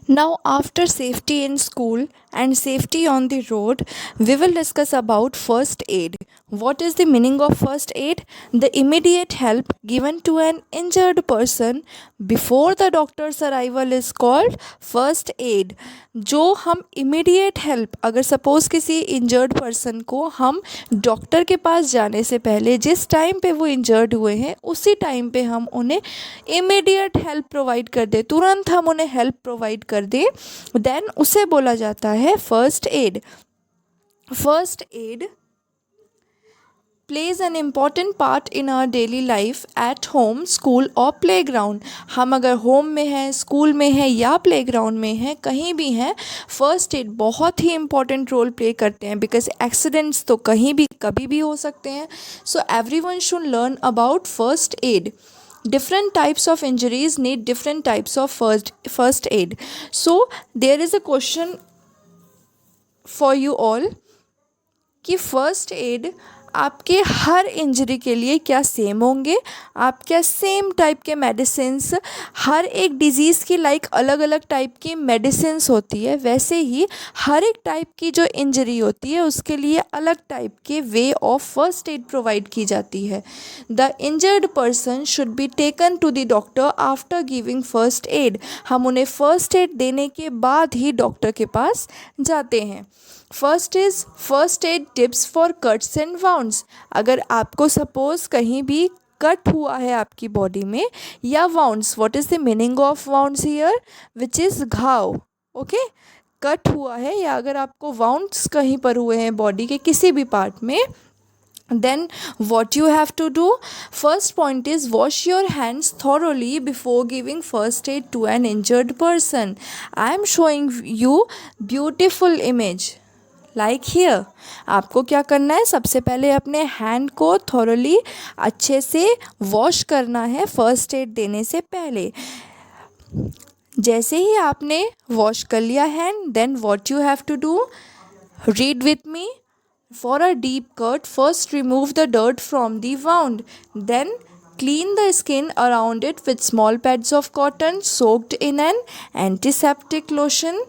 Now, after safety in school and safety on the road, we will discuss about first aid. What is the meaning of first aid? The immediate help given to an injured person before the doctor's arrival is called first aid. जो हम immediate help, अगर suppose किसी injured person को हम doctor के पास जाने से पहले जिस टाइम पे वो इंजर्ड हुए हैं उसी टाइम पे हम उन्हें इमीडिएट हेल्प प्रोवाइड कर दें, तुरंत हम उन्हें हेल्प प्रोवाइड कर दें, देन उसे बोला जाता है first aid. First aid plays an important part in our daily life at home, school और playground. हम अगर होम में हैं, स्कूल में हैं या प्लेग्राउंड में हैं, कहीं भी हैं, फर्स्ट एड बहुत ही इंपॉर्टेंट रोल प्ले करते हैं बिकॉज एक्सीडेंट्स तो कहीं भी कभी भी हो सकते हैं. So everyone should learn about first add. Different types of injuries need different types of first aid. So there is a question for you all कि फर्स्ट एड आपके हर इंजरी के लिए क्या सेम होंगे? आप क्या सेम टाइप के medicines, हर एक डिज़ीज़ की लाइक अलग अलग टाइप की मेडिसिन्स होती है, वैसे ही हर एक टाइप की जो इंजरी होती है उसके लिए अलग टाइप के way of first aid provide की जाती है. The injured person should be taken to the doctor after giving first aid. हम उन्हें फर्स्ट एड देने के बाद ही डॉक्टर के पास जाते हैं. First aid tips for cuts and wounds. अगर आपको सपोज कहीं भी कट हुआ है आपकी बॉडी में या wounds, what is the meaning of wounds here? Which is घाव. ओके, कट हुआ है या अगर आपको वाउंड्स कहीं पर हुए हैं बॉडी के किसी भी पार्ट में, then what you have to do? First point is wash your hands thoroughly before giving first aid to an injured person. I am showing you beautiful image like here. आपको क्या करना है? सबसे पहले अपने हैंड को thoroughly अच्छे से वॉश करना है फर्स्ट एड देने से पहले. जैसे ही आपने वॉश कर लिया hand, then what you have to do? Read with me. For a deep cut, first remove the dirt from the wound. Then clean the skin around it with small pads of cotton soaked in an antiseptic lotion.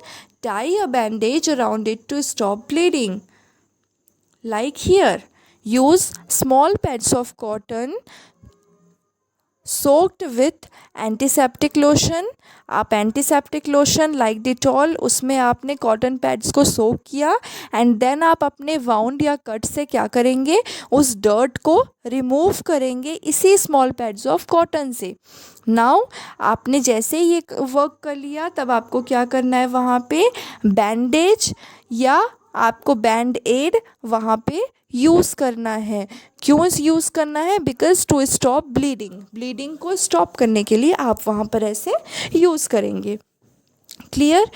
Tie a bandage around it to stop bleeding. Like here, use small pads of cotton soaked with antiseptic lotion. आप antiseptic lotion like Dettol, उसमें आपने cotton pads को सोक किया and then आप अपने wound या cut से क्या करेंगे? उस डर्ट को रिमूव करेंगे इसी स्मॉल पैड्स ऑफ कॉटन से. नाउ आपने जैसे ही ये वर्क कर लिया, तब आपको क्या करना है? वहाँ पे बैंडेज या आपको बैंड एड वहाँ पे यूज़ करना है. क्यों यूज़ करना है? बिकॉज टू स्टॉप ब्लीडिंग को स्टॉप करने के लिए आप वहाँ पर ऐसे यूज़ करेंगे. Clear?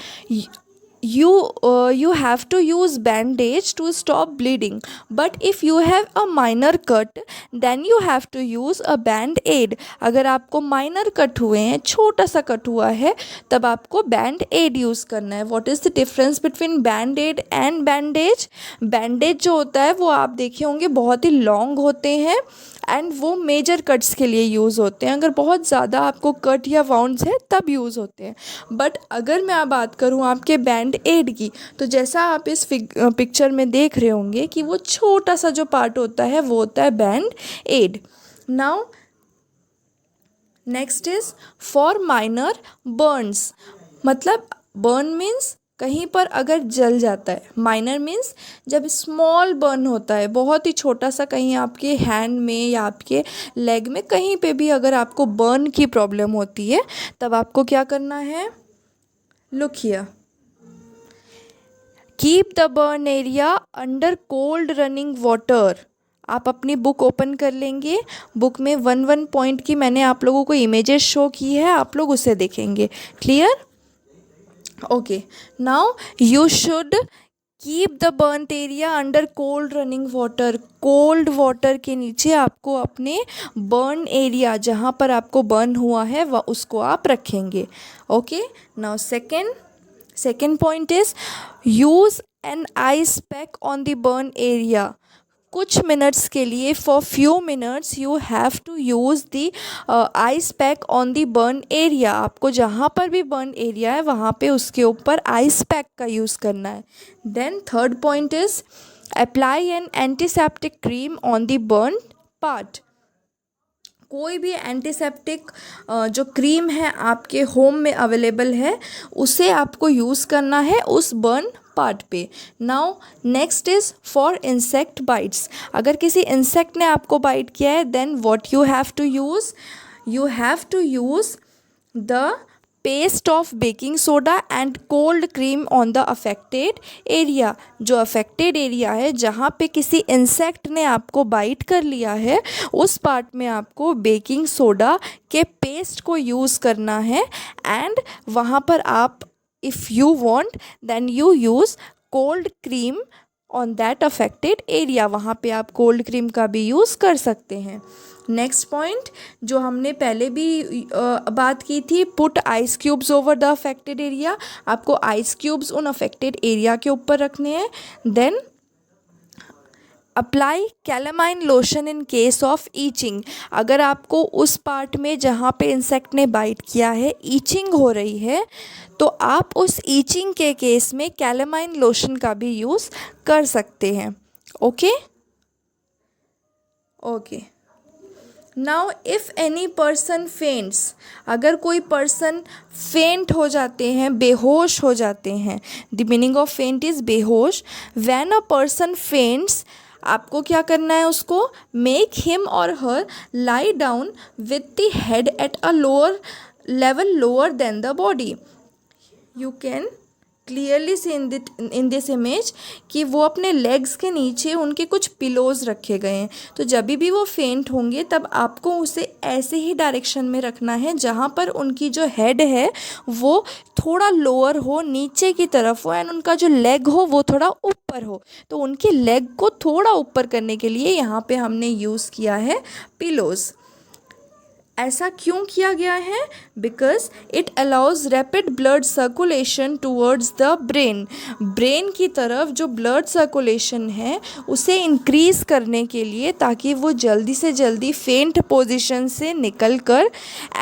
you have to use bandage to stop bleeding, but if you have a minor cut then you have to use a band aid. अगर आपको माइनर कट हुए हैं, छोटा सा कट हुआ है, तब आपको बैंड एड यूज़ करना है. What is the difference between band aid and bandage? Bandage जो होता है वो आप देखे होंगे बहुत ही लॉन्ग होते हैं एंड वो मेजर कट्स के लिए यूज़ होते हैं. अगर बहुत ज़्यादा आपको कट या वाउंड्स है तब यूज़ होते हैं. बट अगर मैं बात करूँ आपके बैंड एड की, तो जैसा आप इस पिक्चर में देख रहे होंगे कि वो छोटा सा जो पार्ट होता है वो होता है band aid. Now next is for minor burns. मतलब बर्न मीन्स कहीं पर अगर जल जाता है. माइनर मीन्स जब स्मॉल बर्न होता है, बहुत ही छोटा सा, कहीं आपके हैंड में या आपके लेग में कहीं पे भी अगर आपको बर्न की प्रॉब्लम होती है, तब आपको क्या करना है? Look here. Keep the burn area under cold running water. आप अपनी बुक ओपन कर लेंगे. बुक में वन पॉइंट की मैंने आप लोगों को इमेजेस शो की है, आप लोग उसे देखेंगे. Clear? Okay. Now you should keep the burned area under cold running water. Cold water के नीचे आपको अपने बर्न एरिया जहाँ पर आपको बर्न हुआ है वह उसको आप रखेंगे. Okay. Now second point is use an ice pack on the burn area. कुछ मिनट्स के लिए for few minutes you have to use the ice pack on the burn area. आपको जहाँ पर भी बर्न एरिया है वहाँ पे उसके ऊपर आइस पैक का यूज़ करना है। Then third point is apply an antiseptic cream on the burn part. कोई भी एंटीसेप्टिक जो क्रीम है आपके होम में अवेलेबल है उसे आपको यूज़ करना है उस बर्न पार्ट पे। Now next is for insect bites. अगर किसी इंसेक्ट ने आपको बाइट किया है then what you have to use, you have to use the paste of baking soda and cold cream on the affected area. जो affected area है जहाँ पे किसी इंसेक्ट ने आपको बाइट कर लिया है उस पार्ट में आपको बेकिंग सोडा के पेस्ट को यूज़ करना है एंड वहाँ पर आप if you want then you use cold cream on that affected area. वहाँ पे आप कोल्ड क्रीम का भी यूज़ कर सकते हैं। नेक्स्ट पॉइंट जो हमने पहले भी बात की थी, put ice cubes over the affected area. आपको आइस क्यूब्स उन अफेक्टेड एरिया के ऊपर रखने हैं। Then apply calamine lotion in case of itching. अगर आपको उस पार्ट में जहाँ पे इंसेक्ट ने बाइट किया है ईचिंग हो रही है तो आप उस ईचिंग के केस में कैलामाइन लोशन का भी यूज़ कर सकते हैं। Okay okay. Now if any person फेंट्स, अगर कोई पर्सन फेंट हो जाते हैं, बेहोश हो जाते हैं, the meaning of faint is बेहोश। व्हेन अ पर्सन फेंट्स, आपको क्या करना है उसको, make him or her lie down with the head at a lower level lower than the body. You can clearly see in this image कि वो अपने legs के नीचे उनके कुछ पिलोज़ रखे गए हैं। तो जब भी वो फेंट होंगे तब आपको उसे ऐसे ही डायरेक्शन में रखना है जहाँ पर उनकी जो हेड है वो थोड़ा लोअर हो, नीचे की तरफ हो, एंड उनका जो लेग हो वो थोड़ा ऊपर हो। तो उनके लेग को थोड़ा ऊपर करने के लिए यहाँ पे हमने यूज़ किया है पिलोज़। ऐसा क्यों किया गया है? Because it allows rapid blood circulation towards the brain. Brain की तरफ जो ब्लड सर्कुलेशन है उसे इंक्रीज़ करने के लिए, ताकि वो जल्दी से जल्दी फेंट पोजीशन से निकल कर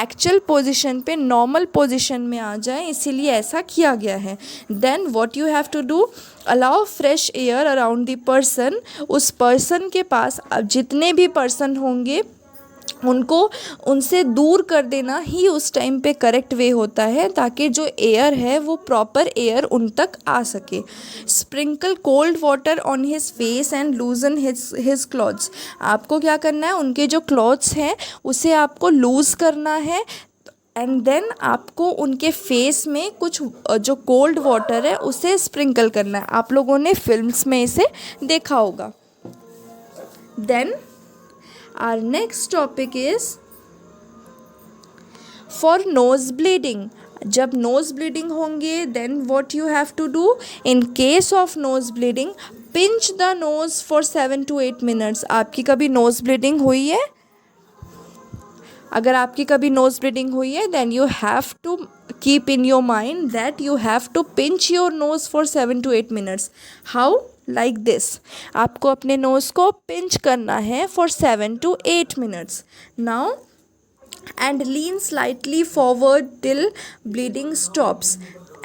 एक्चुअल पोजीशन पे नॉर्मल पोजीशन में आ जाए, इसीलिए ऐसा किया गया है। Then what you have to do, allow fresh air around the person. उस पर्सन के पास अब जितने भी पर्सन होंगे उनको उनसे दूर कर देना ही उस टाइम पे करेक्ट वे होता है, ताकि जो एयर है वो प्रॉपर एयर उन तक आ सके। Sprinkle cold water on his face and लूजन his clothes. आपको क्या करना है, उनके जो क्लॉथ्स हैं उसे आपको लूज़ करना है एंड देन आपको उनके फेस में कुछ जो कोल्ड वाटर है उसे स्प्रिंकल करना है। आप लोगों ने फिल्म्स में इसे देखा होगा। Then our next topic is for nose bleeding। जब nose bleeding होंगे then what you have to do, in case of nose bleeding pinch the nose for 7 to 8 minutes। आपकी कभी nose bleeding हुई है? अगर आपकी कभी nose bleeding हुई है then you have to keep in your mind that you have to pinch your nose for 7 to 8 minutes। How? Like this, आपको अपने नोज़ को पिंच करना है for 7 to 8 minutes। Now and lean slightly forward till bleeding stops.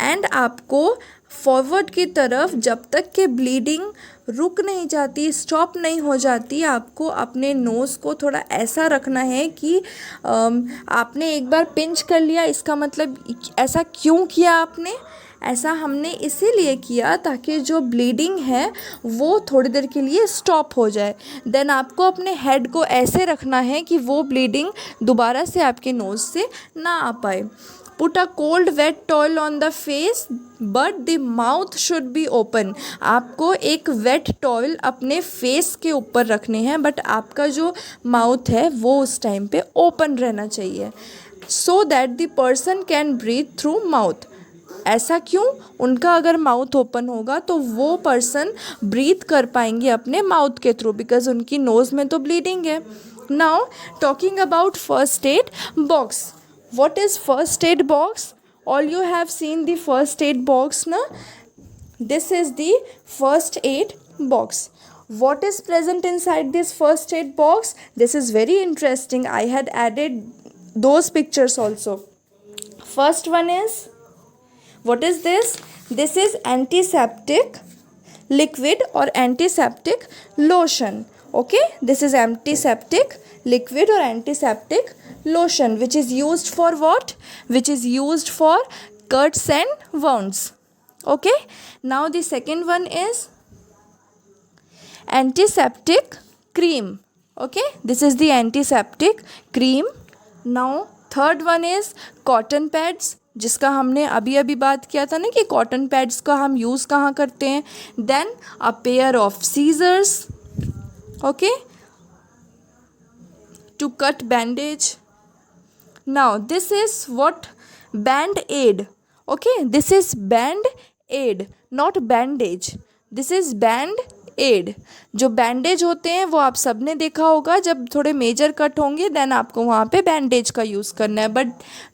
And आपको forward की तरफ जब तक कि ब्लीडिंग रुक नहीं जाती, स्टॉप नहीं हो जाती, आपको अपने नोज़ को थोड़ा ऐसा रखना है कि आपने एक बार पिंच कर लिया, इसका मतलब ऐसा क्यों किया आपने? ऐसा हमने इसीलिए किया ताकि जो ब्लीडिंग है वो थोड़ी देर के लिए स्टॉप हो जाए। देन आपको अपने हेड को ऐसे रखना है कि वो ब्लीडिंग दोबारा से आपके नोज़ से ना आ पाए। Put a cold wet towel on the face but the mouth should be open. आपको एक वेट टॉवल अपने फेस के ऊपर रखने हैं बट आपका जो माउथ है वो उस टाइम पे ओपन रहना चाहिए, so that the person can breathe through mouth. ऐसा क्यों? उनका अगर माउथ ओपन होगा तो वो पर्सन ब्रीथ कर पाएंगे अपने माउथ के थ्रू, बिकॉज उनकी नोज़ में तो ब्लीडिंग है। Now talking about first aid box. What is first aid box? All you have seen the first aid box ना? This is the first aid box. What is present inside this first aid box? This is very interesting. I had added those pictures also. First one is, what is this? This is antiseptic liquid or antiseptic lotion. Okay, this is antiseptic liquid or antiseptic lotion, which is used for what? Which is used for cuts and wounds. Okay, now the second one is antiseptic cream. Okay, this is the antiseptic cream. Now third one is cotton pads, जिसका हमने अभी अभी बात किया था ना कि cotton pads का हम यूज़ कहाँ करते हैं. Then a pair of scissors, okay, to cut bandage. Now this is what? Band aid. Okay, this is band aid, not bandage. This is band aid. जो बैंडेज होते हैं वो आप सब ने देखा होगा, जब थोड़े मेजर कट होंगे देन आपको वहाँ पे बैंडेज का यूज़ करना है, but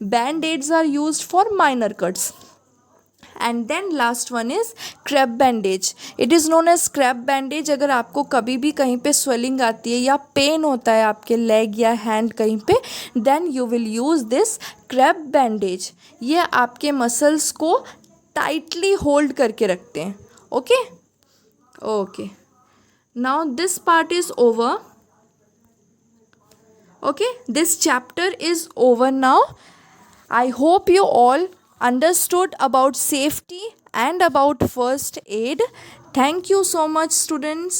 band aids are used for minor cuts. And then last one is crepe bandage. It is known as crepe bandage. अगर आपको कभी भी कहीं पे स्वेलिंग आती है या पेन होता है आपके लेग या हैंड कहीं पे, then you will use this crepe bandage. ये आपके मसल्स को टाइटली होल्ड करके रखते हैं. Okay okay, now this part is over. Okay, this chapter is over now. I hope you all understood about safety and about first aid. Thank you so much, students.